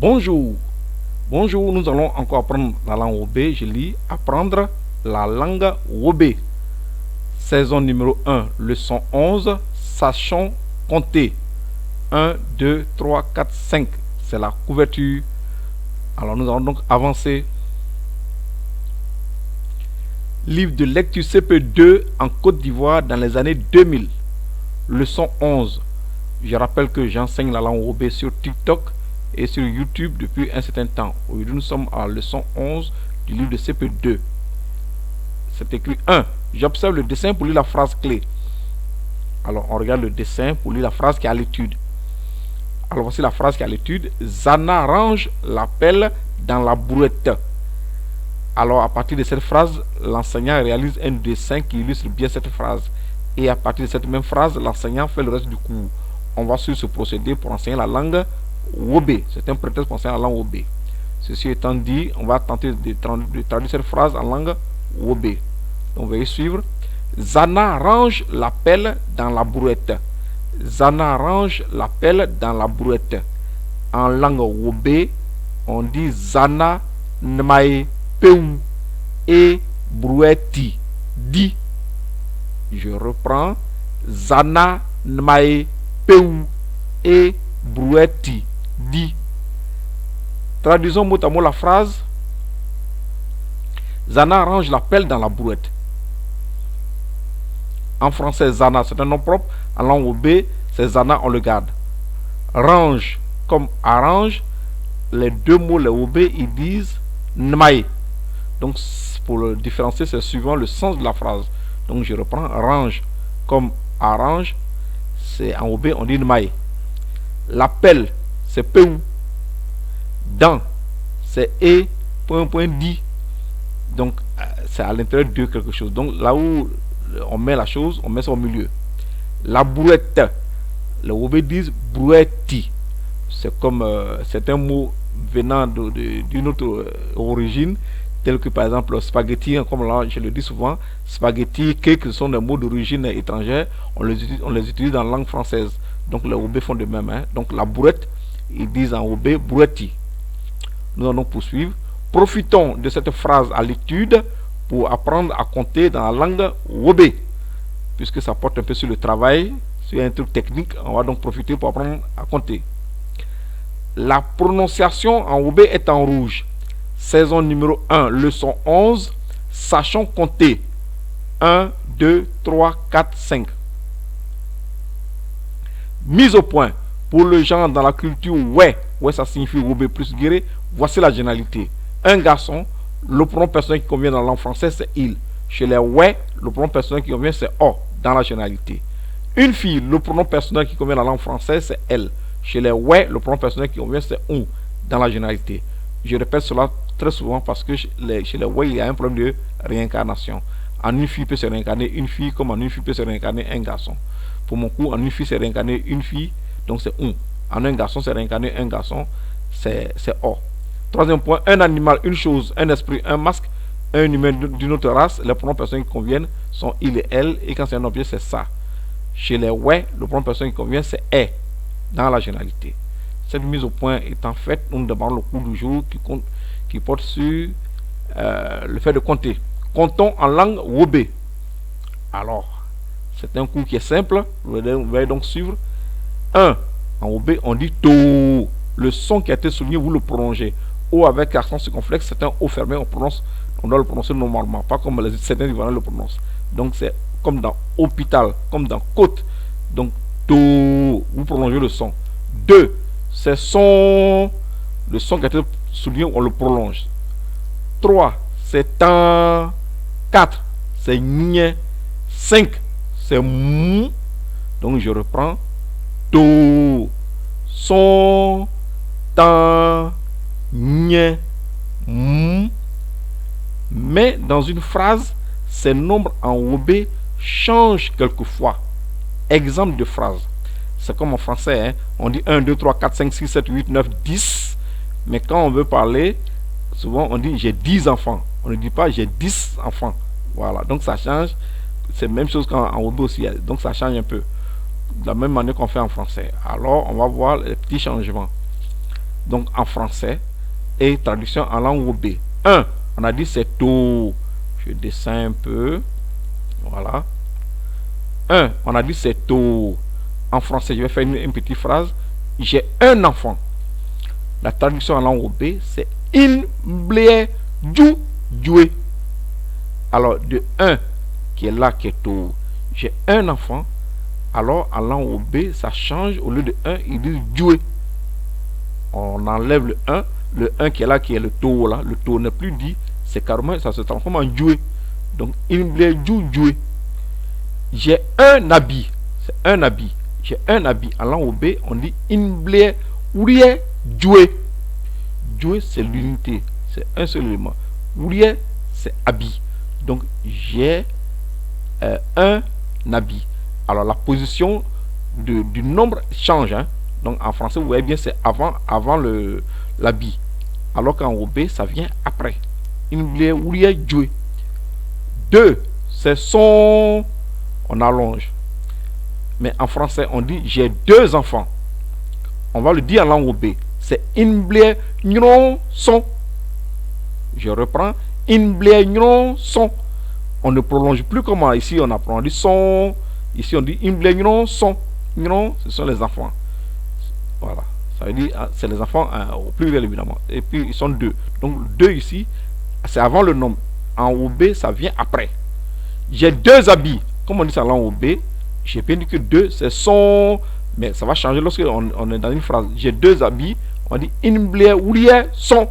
Bonjour. Bonjour, nous allons encore apprendre la langue Wobé. Je lis apprendre la langue Wobé. Saison numéro 1, leçon 11. Sachons compter. 1, 2, 3, 4, 5. C'est la couverture. Alors nous allons donc avancer. Livre de lecture CP2 en Côte d'Ivoire dans les années 2000. Leçon 11. Je rappelle que j'enseigne la langue Wobé sur TikTok et sur YouTube depuis un certain temps. Aujourd'hui, nous sommes à la leçon 11 du livre de CP2. C'est écrit 1. J'observe le dessin pour lire la phrase clé. Alors, on regarde le dessin pour lire la phrase qui est à l'étude. Alors, voici la phrase qui est à l'étude. Zana range la pelle dans la brouette. Alors, à partir de cette phrase, l'enseignant réalise un dessin qui illustre bien cette phrase. Et à partir de cette même phrase, l'enseignant fait le reste du cours. On va suivre ce procédé pour enseigner la langue Wobé. C'est un prétexte pour enseigner la langue Wobé. Ceci étant dit, on va tenter de traduire cette phrase en langue Wobé. Donc, veuillez suivre. Zana range la pelle dans la brouette. Zana range la pelle dans la brouette. En langue Wobé, on dit Zana nmae peu et brouetti. Dit. Je reprends. Zana nmae peu et brouetti. Dit. Traduisons mot à mot la phrase. Zana range la pelle dans la brouette. En français, Zana, c'est un nom propre. En langue Wobé, c'est Zana, on le garde. Range, comme arrange, les deux mots, les Wobé, ils disent nmae. Donc, pour le différencier, c'est suivant le sens de la phrase. Donc, je reprends. Range, comme arrange, c'est en Wobé, on dit nmae. La pelle, c'est peu. Dans, c'est e, dit. Donc, c'est à l'intérieur de quelque chose. Donc, là où on met la chose, on met ça au milieu. La brouette, les Wobé disent brouetti. C'est comme c'est un mot venant d'une autre origine, tel que par exemple spaghetti, comme là je le dis souvent, spaghetti, cake, ce sont des mots d'origine étrangère, on les utilise dans la langue française. Donc les Wobé font de même. Hein. Donc la brouette, ils disent en Wobé brouetti. Nous allons poursuivre. Profitons de cette phrase à l'étude pour apprendre à compter dans la langue Wobé. Puisque ça porte un peu sur le travail, sur un truc technique, on va donc profiter pour apprendre à compter. La prononciation en Wobé est en rouge. Saison numéro 1, leçon 11. Sachons compter. 1, 2, 3, 4, 5. Mise au point. Pour le genre dans la culture ouais, ouais ça signifie Wobé plus guéré. Voici la généralité. Un garçon, le pronom personnel qui convient dans la langue française, c'est il. Chez les ouais, le pronom personnel qui convient, c'est o, dans la généralité. Une fille, le pronom personnel qui convient dans la langue française, c'est elle. Chez les ouais, le pronom personnel qui convient, c'est on, dans la généralité. Je répète cela très souvent parce que chez les ouais, il y a un problème de réincarnation. En une fille peut se réincarner une fille, comme en une fille peut se réincarner un garçon. Pour mon coup, en une fille, c'est réincarner une fille, donc c'est on. En un garçon, c'est réincarner un garçon, c'est o. Troisième point, un animal, une chose, un esprit, un masque, un humain d'une autre race, les pronoms personnels qui conviennent sont il et elle, et quand c'est un objet, c'est ça. Chez les ouais, le pronom personnel qui convient, c'est est, dans la généralité. Cette mise au point étant faite, nous demandons le cours du jour qui porte sur le fait de compter. Comptons en langue Wobé. Alors, c'est un cours qui est simple, vous allez donc suivre. 1. En Wobé, on dit to. Le son qui a été souligné, vous le prolongez. O avec accent circonflexe, c'est un O fermé, on doit le prononcer normalement, pas comme certains Ivoiriens le prononcent. Donc c'est comme dans hôpital, comme dans côte. Donc to, vous prolongez le son. 2, c'est son, le son qui a été souligné, on le prolonge. 3, c'est tan. 4, c'est nye. 5, c'est mou. Donc je reprends. To, son, tan, nye, mou. Mais dans une phrase, ces nombres en Wobé changent quelquefois. Exemple de phrase. C'est comme en français, hein? On dit 1, 2, 3, 4, 5, 6, 7, 8, 9, 10. Mais quand on veut parler, souvent on dit j'ai 10 enfants. On ne dit pas j'ai 10 enfants. Voilà, donc ça change. C'est la même chose qu'en Wobé aussi. Donc ça change un peu. De la même manière qu'on fait en français. Alors on va voir les petits changements. donc en français, et traduction en langue Wobé. 1, on a dit c'est tôt. Je descends un peu. Voilà. 1, on a dit c'est tôt. En français, je vais faire une petite phrase. J'ai un enfant. La traduction en langue Wobé, c'est in blé du joué. Alors, de 1, qui est là, qui est tôt. J'ai un enfant. Alors, en langue Wobé, ça change. Au lieu de 1, il dit joué. On enlève le 1. Le 1 qui est là, qui est le taux là. Le taux n'est plus dit. C'est carrément, ça se transforme en joué. Donc, il blé du joué. J'ai un habit. C'est un habit. J'ai un habit. En langue Wobé, on dit in blé ourie joué. Joué, c'est l'unité. C'est un seul élément. Ourie, c'est habit. Donc, j'ai un habit. Alors, la position du nombre change. Hein. Donc, en français, vous voyez bien, c'est avant l'habit. Alors qu'en Wobé, ça vient après. In blé ourie joué. 2, c'est son. On allonge. Mais en français, on dit j'ai 2 enfants. On va le dire en langue Wobé. C'est in blé nyon son. Je reprends. In blé nyon son. On ne prolonge plus comment. Ici, on apprend. On dit son. Ici, on dit in blé nyon son. Nyon, ce sont les enfants. Voilà. Ça veut dire, c'est les enfants au pluriel, évidemment. Et puis, ils sont 2. Donc, 2 ici, c'est avant le nombre. En Wobé, ça vient après. J'ai 2 habits. Comme on dit ça en langue Wobé, j'ai bien dit que 2, c'est son. Mais ça va changer lorsque on est dans une phrase. J'ai 2 habits. On dit in blé ourie son.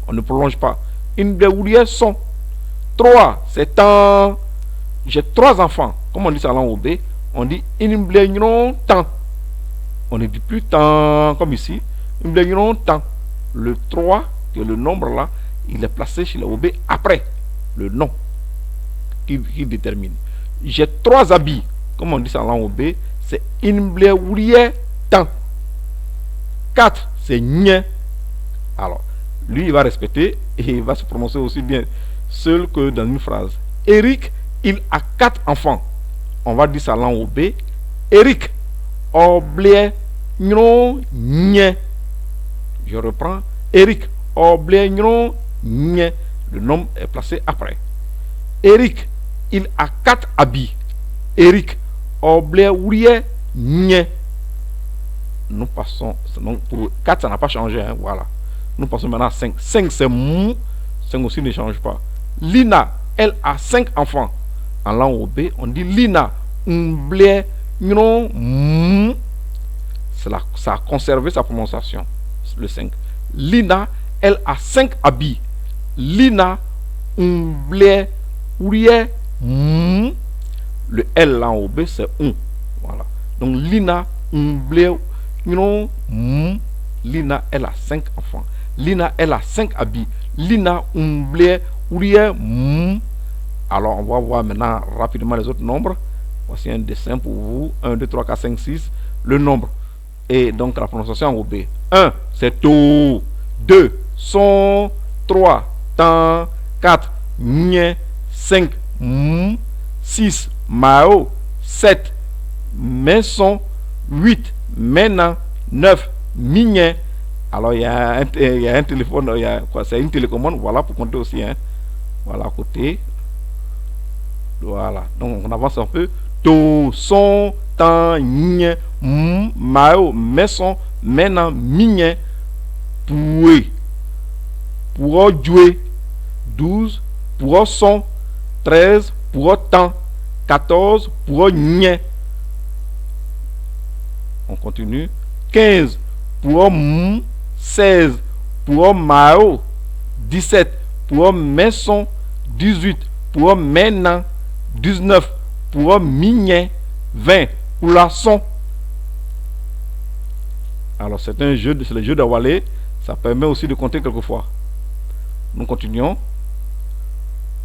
On ne prolonge pas. In blé ourie son. 3, c'est un. J'ai 3 enfants. Comme on dit ça en langue Wobé, on dit in blé nyon tan. On ne dit plus tant comme ici. In blé nyon tan. Le 3, que le nombre là, il est placé chez le Wobé après le nom qui détermine. J'ai 3 habits. Comme on dit ça en langue Wobé, c'est in blé ourie tan. 4, c'est nye. Alors, lui, il va respecter et il va se prononcer aussi bien seul que dans une phrase. Eric, il a 4 enfants. On va dire ça en langue Wobé. Eric, oblé nyon nye. Je reprends. Eric, oblé nyon nye. Le nom est placé après. Eric, il a 4 habits. Eric, oblé ourie nye. Nous passons, donc pour 4, ça n'a pas changé. Hein, voilà. Nous passons maintenant à 5. 5, c'est mou. 5 aussi ne change pas. Lina, elle a 5 enfants. En langue Wobé, on dit Lina, blé, non, mou. Ça a conservé sa prononciation. Le 5. Lina, elle a 5 habits. Lina, blé, ourie, mou. Le L en Wobé, c'est on. Voilà. Donc Lina, blé, non, mou. Lina, elle a 5 enfants. Lina, elle a 5 habits. Lina, blé, ourie, mou. Alors, on va voir maintenant rapidement les autres nombres. Voici un dessin pour vous. 1, 2, 3, 4, 5, 6. Le nombre. Et donc, la prononciation en Wobé. 1, c'est to. 2, son. 3, tan. 4, nye. 5, mou. 6, mao. 7, maison. 8, mena. 9, mignon. Alors, il y a un téléphone. C'est une télécommande. Voilà, pour compter aussi. Hein. Voilà, à côté. Voilà. Donc, on avance un peu. To, son, tan, nye, mao, maison, mena, mignon. Poué. Pour jouer. 12, pour son. 13, pour temps. 14, pour nye. On continue. 15, pour 16, pour mao. 17, pour maison. 18, pour maintenant. 19, pour mignon. 20, pour la son. Alors, c'est un jeu, c'est le jeu d'Awalé. Ça permet aussi de compter quelquefois. Nous continuons.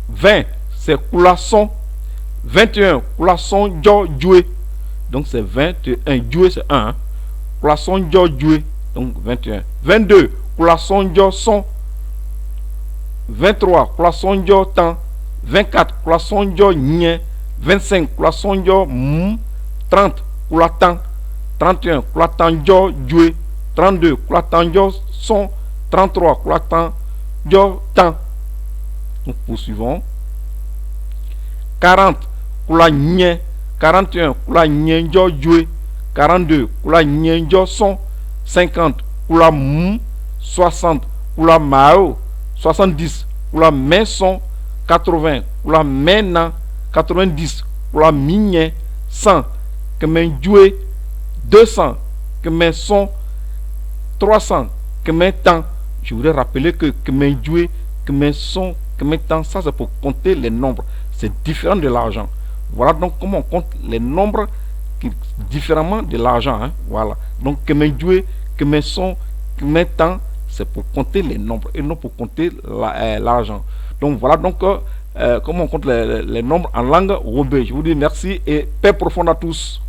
20, c'est coulation. 21, coulation joué. Donc, c'est 21. Joué, c'est 1. Hein? Coulation joué. Donc, 21. 22, coulation son. 23, coulation temps. 24, coulation nye. 25, coulation mou. 30, coulatan. 31, coulatan joué. 32 kula tanjo son, 33 kula tanjo tan. Nous poursuivons. 40 kula nye, 41 kula nyenjo jwe, 42 kula nyenjo son, 50 kula mou, 60 kula mao, 70 kula men son, 80 kula men nan, 90 kula minye, 100 kemen jwe, 200 kemen son, 300 kemen tan. Je voudrais rappeler que kemen jwe, kemen son, kemen tan, ça c'est pour compter les nombres. C'est différent de l'argent. Voilà donc comment on compte les nombres différemment de l'argent. Hein? Voilà. Donc, que mes jouets, que mes sons, que mes temps, c'est pour compter les nombres et non pour compter l'argent. Donc, voilà donc comment on compte les nombres en langue roubaix. Je vous dis merci et paix profonde à tous.